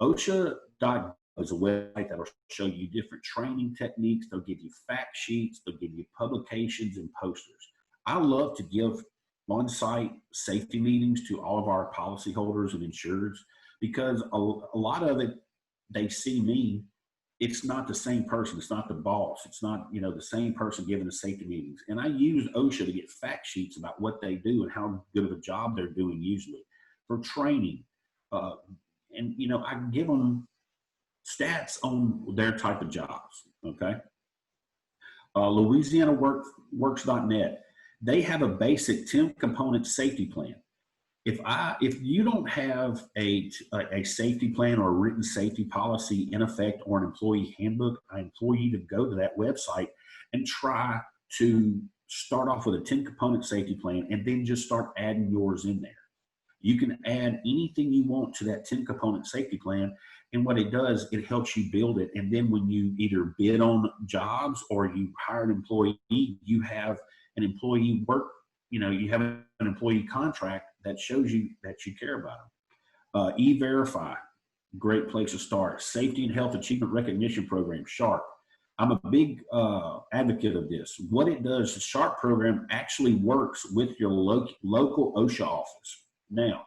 OSHA.gov is a website that will show you different training techniques. They'll give you fact sheets. They'll give you publications and posters. I love to give on-site safety meetings to all of our policyholders and insureds, because a lot of it, they see me. It's not the same person. It's not the boss. It's not, the same person giving the safety meetings. And I use OSHA to get fact sheets about what they do and how good of a job they're doing usually for training. And I can give them stats on their type of jobs, okay? Louisiana Works.net, they have a basic 10-component safety plan. If you don't have a safety plan or a written safety policy in effect or an employee handbook, I implore you to go to that website and try to start off with a 10-component safety plan and then just start adding yours in there. You can add anything you want to that 10-component safety plan, and what it does, it helps you build it. And then when you either bid on jobs or you hire an employee, you have an employee you have an employee contract that shows you that you care about them. E-Verify, great place to start. Safety and Health Achievement Recognition Program, SHARP. I'm a big advocate of this. What it does, the SHARP program actually works with your local OSHA office. Now,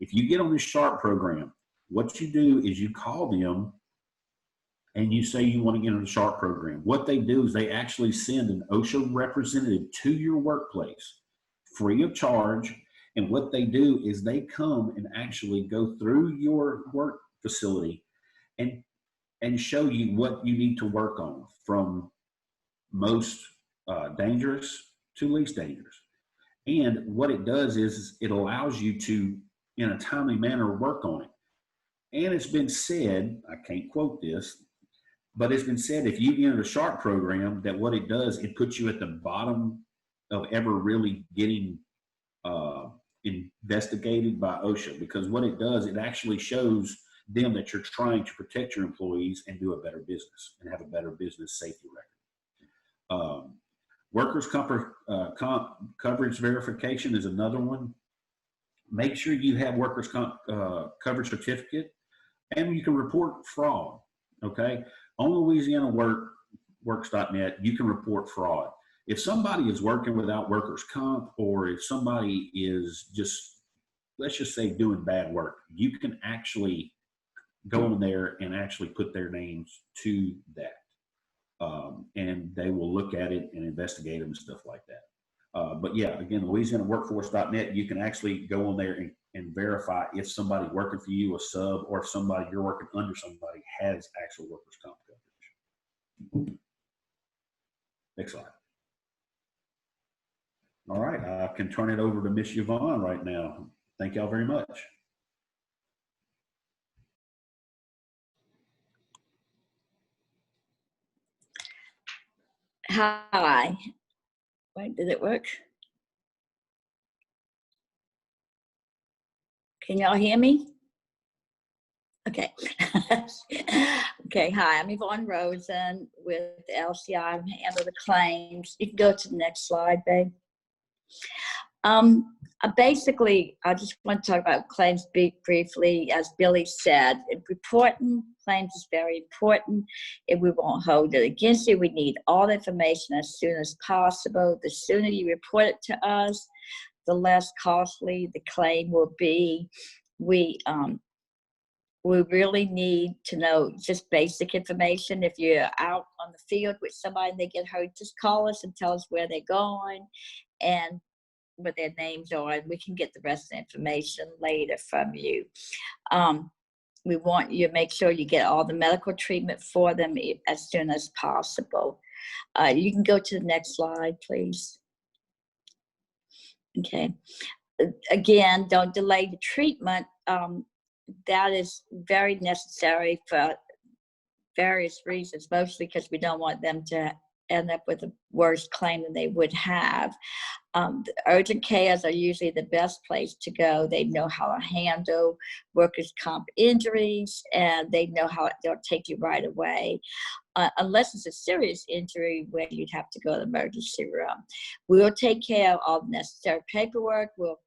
if you get on this SHARP program, what you do is you call them and you say you want to get on the SHARP program. What they do is they actually send an OSHA representative to your workplace free of charge. And what they do is they come and actually go through your work facility and show you what you need to work on, from most dangerous to least dangerous. And what it does is it allows you to, in a timely manner, work on it. And it's been said, I can't quote this, but it's been said if you enter the SHARP program, that what it does, it puts you at the bottom of ever really getting investigated by OSHA, because what it does, it actually shows them that you're trying to protect your employees and do a better business and have a better business safety record. Workers' comp coverage verification is another one. Make sure you have workers' comp coverage certificate, and you can report fraud. Okay, on Louisiana works.net, you can report fraud. If somebody is working without workers' comp, or if somebody is just, let's just say, doing bad work, you can actually go in there and actually put their names to that. And they will look at it and investigate them and stuff like that. But yeah, again, LouisianaWorkforce.net, you can actually go on there and verify if somebody working for you, a sub, or if somebody you're working under somebody has actual workers' comp coverage. Next slide. All right, I can turn it over to Miss Yvonne right now. Thank y'all very much. Hi. Wait, did it work? Can y'all hear me? Okay. Okay, hi, I'm Yvonne Rosen with LCI. I handle the claims. You can go to the next slide, babe. Basically, I just want to talk about claims briefly. As Billy said, reporting claims is very important. If we won't hold it against you, we need all the information as soon as possible. The sooner you report it to us, the less costly the claim will be. We really need to know just basic information. If you're out on the field with somebody and they get hurt, just call us and tell us where they're going and what their names are, and we can get the rest of the information later from you. We want you to make sure you get all the medical treatment for them as soon as possible. You can go to the next slide, please. Okay. Again, don't delay the treatment. That is very necessary for various reasons, mostly because we don't want them to end up with a worse claim than they would have. The urgent cares are usually the best place to go. They know how to handle workers' comp injuries, and they know how they'll take you right away. Unless it's a serious injury where you'd have to go to the emergency room. We'll take care of all the necessary paperwork. We'll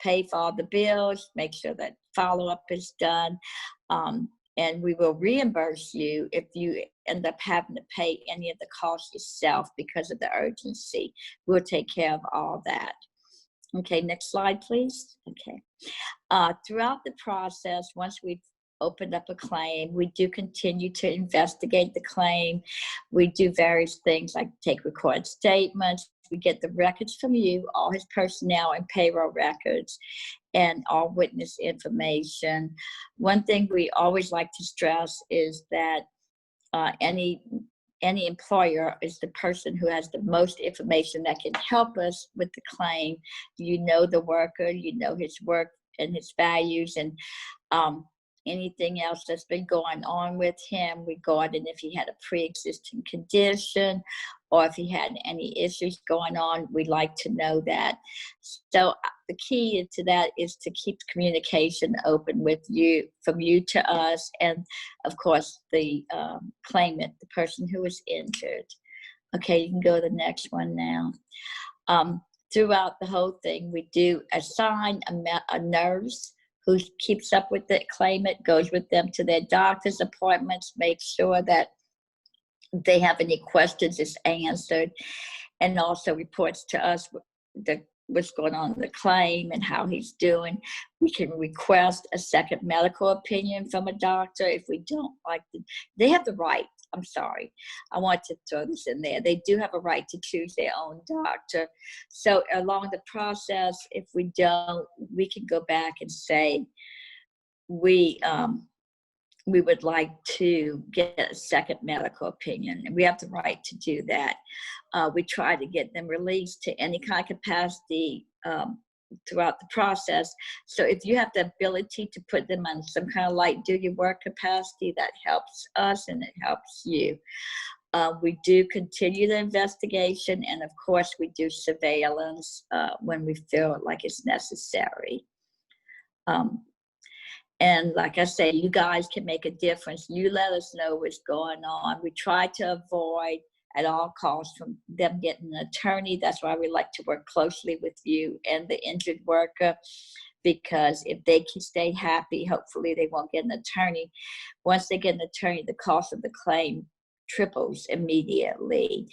pay for all the bills, make sure that follow-up is done, and we will reimburse you if you end up having to pay any of the costs yourself because of the urgency. We'll take care of all that. Okay, next slide, please. Okay. Throughout the process, once we've opened up a claim, we do continue to investigate the claim. We do various things like take recorded statements. We get the records from you, all his personnel and payroll records, and all witness information. One thing we always like to stress is that any employer is the person who has the most information that can help us with the claim. You know the worker, you know his work and his values, and anything else that's been going on with him regarding if he had a pre-existing condition or if he had any issues going on, we'd like to know that. So the key to that is to keep communication open with you, from you to us, and of course the claimant, the person who was injured. Okay, you can go to the next one now. Throughout the whole thing, we do assign a nurse who keeps up with the claimant, goes with them to their doctor's appointments, makes sure that they have any questions is answered, and also reports to us what's going on in the claim and how he's doing. We can request a second medical opinion from a doctor if we don't like they have the right. I'm sorry, I want to throw this in there. They do have a right to choose their own doctor. So along the process, if we don't, we can go back and say, we would like to get a second medical opinion, and we have the right to do that. We try to get them released to any kind of capacity throughout the process. So if you have the ability to put them on some kind of light duty work capacity, that helps us and it helps you. We do continue the investigation, and of course we do surveillance when we feel like it's necessary. And like I say, you guys can make a difference. You let us know what's going on. We try to avoid at all costs from them getting an attorney. That's why we like to work closely with you and the injured worker, because if they can stay happy, hopefully they won't get an attorney. Once they get an attorney, the cost of the claim triples immediately,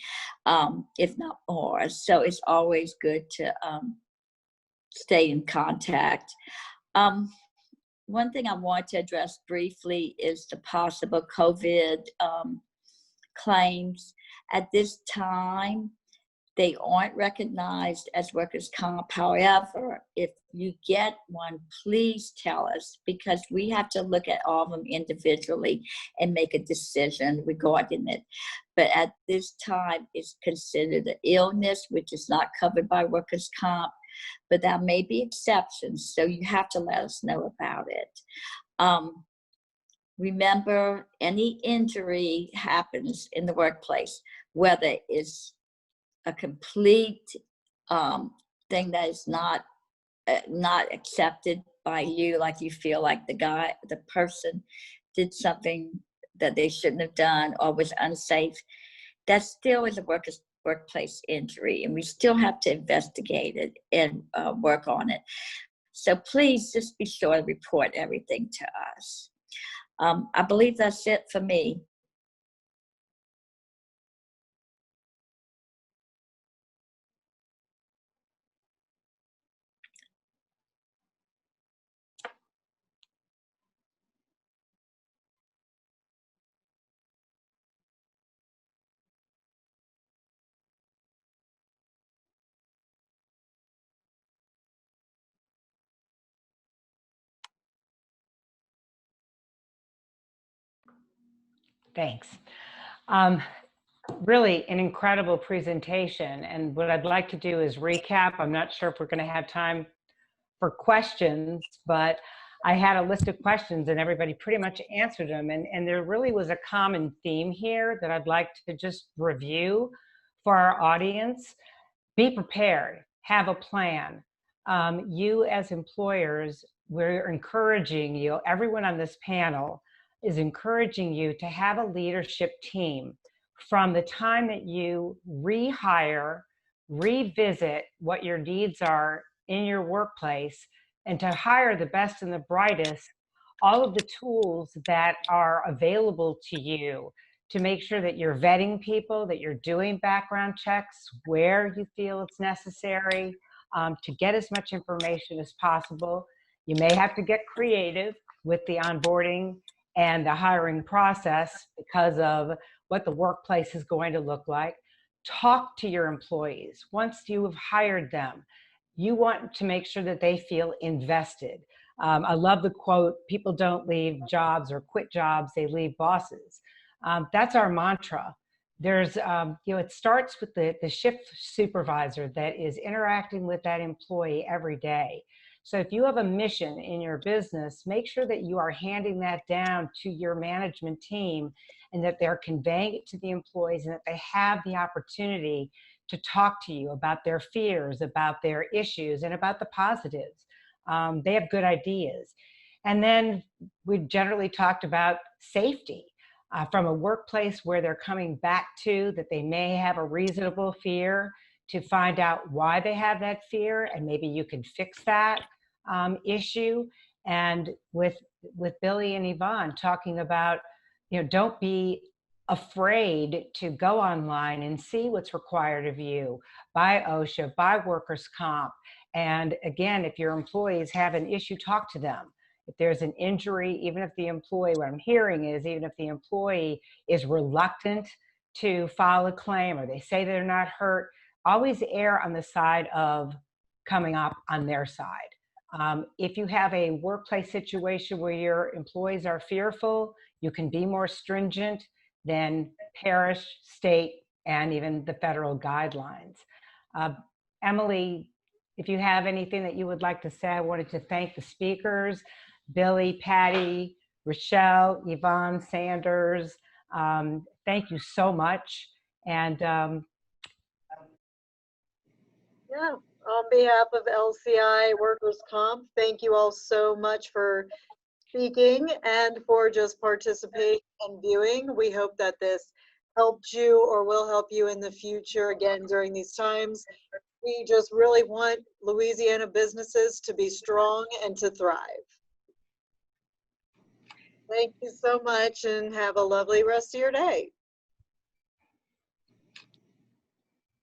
if not more. So it's always good to stay in contact. One thing I want to address briefly is the possible COVID claims. At this time, they aren't recognized as workers' comp. However, if you get one, please tell us, because we have to look at all of them individually and make a decision regarding it. But at this time, it's considered an illness, which is not covered by workers' comp, but there may be exceptions, so you have to let us know about it. Remember, any injury happens in the workplace, whether it's a complete thing that is not accepted by you, like you feel like the person did something that they shouldn't have done or was unsafe, that still is a workplace injury, and we still have to investigate it and work on it. So please just be sure to report everything to us. I believe that's it for me. Thanks. Really an incredible presentation. And what I'd like to do is recap. I'm not sure if we're going to have time for questions, but I had a list of questions and everybody pretty much answered them. And there really was a common theme here that I'd like to just review for our audience. Be prepared, have a plan. You as employers, we're encouraging you, everyone on this panel is encouraging you to have a leadership team from the time that you rehire, revisit what your needs are in your workplace, and to hire the best and the brightest, all of the tools that are available to you to make sure that you're vetting people, that you're doing background checks where you feel it's necessary, to get as much information as possible. You may have to get creative with the onboarding and the hiring process because of what the workplace is going to look like. Talk to your employees. Once you have hired them, you want to make sure that they feel invested. I love the quote, people don't leave jobs or quit jobs, they leave bosses. That's our mantra. There's, it starts with the shift supervisor that is interacting with that employee every day. So if you have a mission in your business, make sure that you are handing that down to your management team and that they're conveying it to the employees and that they have the opportunity to talk to you about their fears, about their issues, and about the positives. They have good ideas. And then we generally talked about safety. From a workplace where they're coming back to, that they may have a reasonable fear, to find out why they have that fear, and maybe you can fix that issue. and with Billy and Yvonne talking about, don't be afraid to go online and see what's required of you by OSHA, by workers' comp. And again, if your employees have an issue, talk to them. If there's an injury, even if the employee, what I'm hearing is, even if the employee is reluctant to file a claim or they say they're not hurt, always err on the side of coming up on their side. If you have a workplace situation where your employees are fearful, you can be more stringent than parish, state, and even the federal guidelines. Emily, if you have anything that you would like to say, I wanted to thank the speakers, Billy, Patty, Rochelle, Yvonne, Sanders. Thank you so much. And Yeah, on behalf of LCI Workers Comp, thank you all so much for speaking and for just participating and viewing. We hope that this helped you or will help you in the future again during these times. We just really want Louisiana businesses to be strong and to thrive. Thank you so much and have a lovely rest of your day.